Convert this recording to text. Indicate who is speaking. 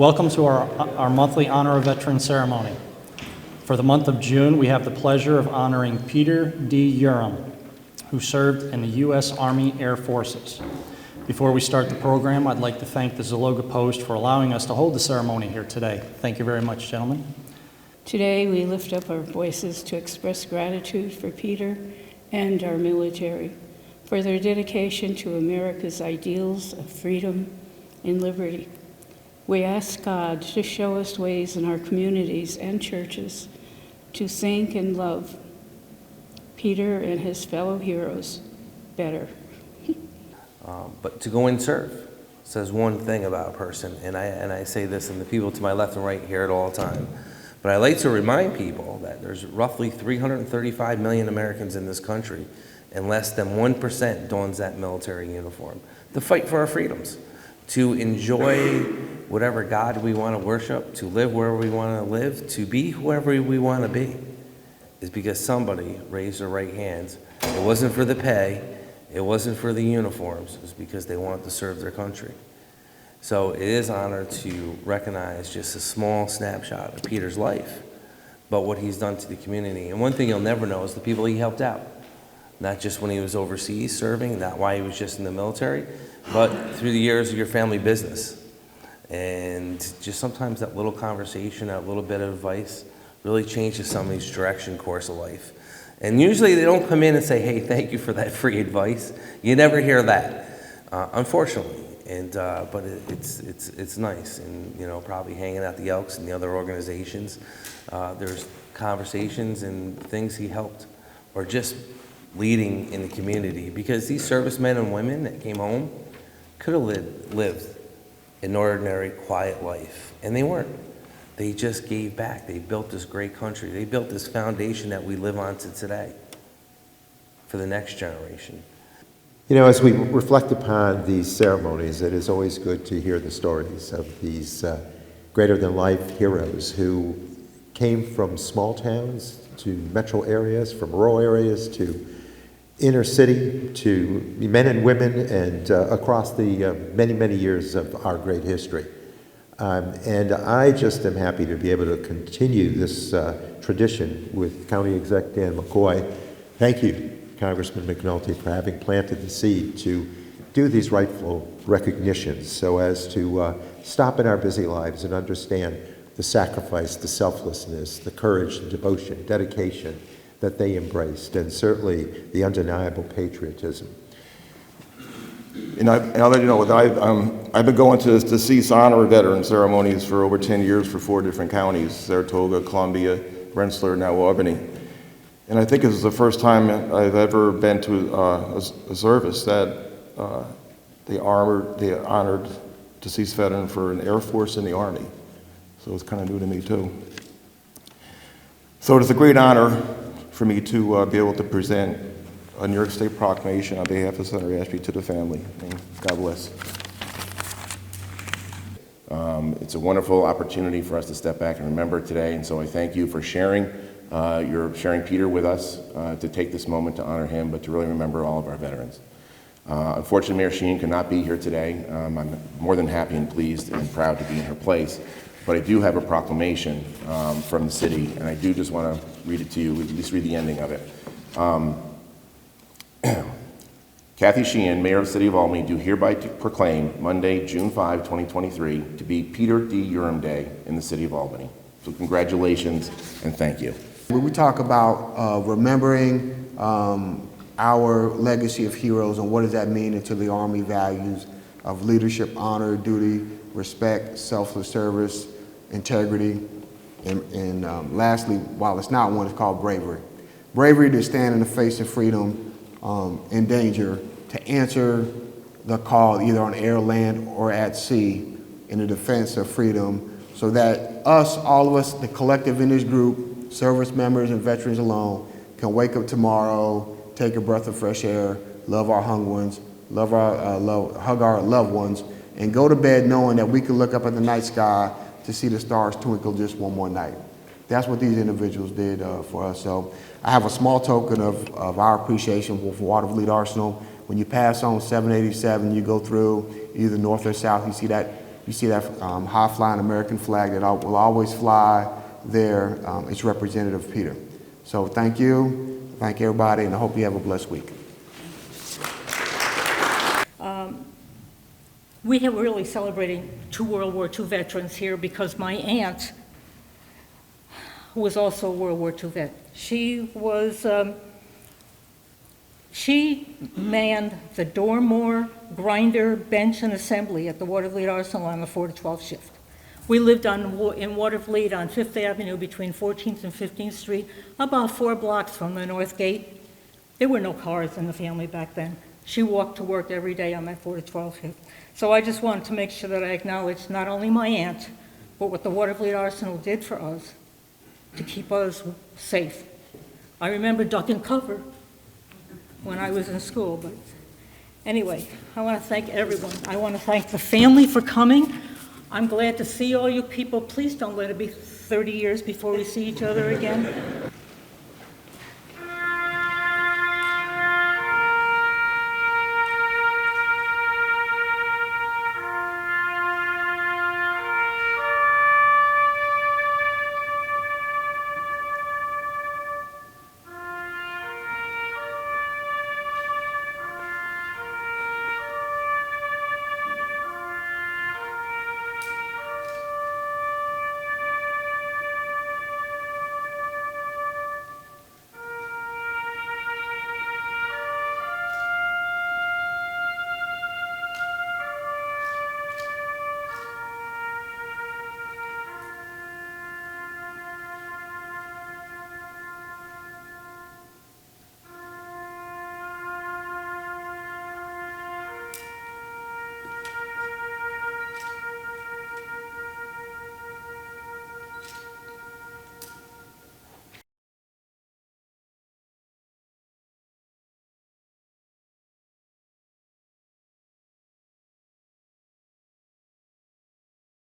Speaker 1: Welcome to our monthly Honor of Veterans ceremony. For the month of June, we have the pleasure of honoring Peter D. Uram, who served in the U.S. Army Air Forces. Before we start the program, I'd like to thank the Zaloga Post for allowing us to hold the ceremony here today. Thank you very much, gentlemen.
Speaker 2: Today, we lift up our voices to express gratitude for Peter and our military for their dedication to America's ideals of freedom and liberty. We ask God to show us ways in our communities and churches to thank and love Peter and his fellow heroes better.
Speaker 3: But to go and serve says one thing about a person, and I say this, and the people to my left and right hear it all the time. But I like to remind people that there's roughly 335 million Americans in this country, and less than 1% dons that military uniform to fight for our freedoms, to enjoy whatever God we want to worship, to live wherever we want to live, to be whoever we want to be, is because somebody raised their right hands. It wasn't for the pay, it wasn't for the uniforms, it was because they wanted to serve their country. So it is an honor to recognize just a small snapshot of Peter's life, but what he's done to the community. And one thing you'll never know is the people he helped out. Not just when he was overseas serving, not why he was just in the military, but through the years of your family business. And just sometimes that little conversation, that little bit of advice really changes somebody's direction, course of life. And usually they don't come in and say, hey, thank you for that free advice. You never hear that, unfortunately. And but it's nice. And you know, probably hanging out the Elks and the other organizations, there's conversations and things he helped, or just leading in the community, because these servicemen and women that came home could have lived an ordinary, quiet life, and they weren't. They just gave back. They built this great country. They built this foundation that we live on to today for the next generation.
Speaker 4: You know, as we reflect upon these ceremonies, it is always good to hear the stories of these greater-than-life heroes who came from small towns to metro areas, from rural areas to inner city, to men and women, and across the many, many years of our great history. And I just am happy to be able to continue this tradition with County Exec Dan McCoy. Thank you, Congressman McNulty, for having planted the seed to do these rightful recognitions so as to stop in our busy lives and understand the sacrifice, the selflessness, the courage, the devotion, dedication that they embraced, and certainly the undeniable patriotism.
Speaker 5: And I'll let you know that I've been going to deceased honor veteran ceremonies for over 10 years for 4 different counties: Saratoga, Columbia, Rensselaer, now Albany. And I think this is the first time I've ever been to a service that they honored deceased veteran for an Air Force and the Army. So it's kind of new to me too. So it's a great honor for me to be able to present a New York State proclamation on behalf of Senator Ashby to the family. And God bless. It's a wonderful opportunity for us to step back and remember today, and so I thank you for sharing Peter with us, to take this moment to honor him, but to really remember all of our veterans. Unfortunately, Mayor Sheehan could not be here today. I'm more than happy and pleased and proud to be in her place, but I do have a proclamation from the city, and I do just want to read it to you, at least read the ending of it. Kathy Sheehan, Mayor of the City of Albany, do hereby proclaim Monday, June 5, 2023, to be Peter D. Uram Day in the City of Albany. So congratulations and thank you.
Speaker 6: When we talk about remembering our legacy of heroes and what does that mean into the Army values of leadership, honor, duty, respect, selfless service, integrity, and lastly, while it's not one, it's called bravery. Bravery to stand in the face of freedom in danger, to answer the call either on air, land, or at sea in the defense of freedom, so that us, all of us, the collective in this group, service members and veterans alone, can wake up tomorrow, take a breath of fresh air, love our hung ones, hug our loved ones, and go to bed knowing that we can look up at the night sky to see the stars twinkle just one more night. That's what these individuals did for us. So I have a small token of our appreciation for Waterville Arsenal. When you pass on 787, you go through either north or south, you see that You see that high-flying American flag that will always fly there. It's representative of Peter. So thank you, thank everybody, and I hope you have a blessed week.
Speaker 7: We are really celebrating 2 World War II veterans here because my aunt was also a World War II vet. She manned the door mower, grinder, bench, and assembly at the Watervliet Arsenal on the 4 to 12 shift. We lived in Watervliet on 5th Avenue between 14th and 15th Street, about 4 blocks from the North Gate. There were no cars in the family back then. She walked to work every day on that 4 to 12 shift. So I just wanted to make sure that I acknowledge not only my aunt, but what the Watervliet Arsenal did for us to keep us safe. I remember ducking cover when I was in school, but anyway, I want to thank everyone. I want to thank the family for coming. I'm glad to see all you people. Please don't let it be 30 years before we see each other again.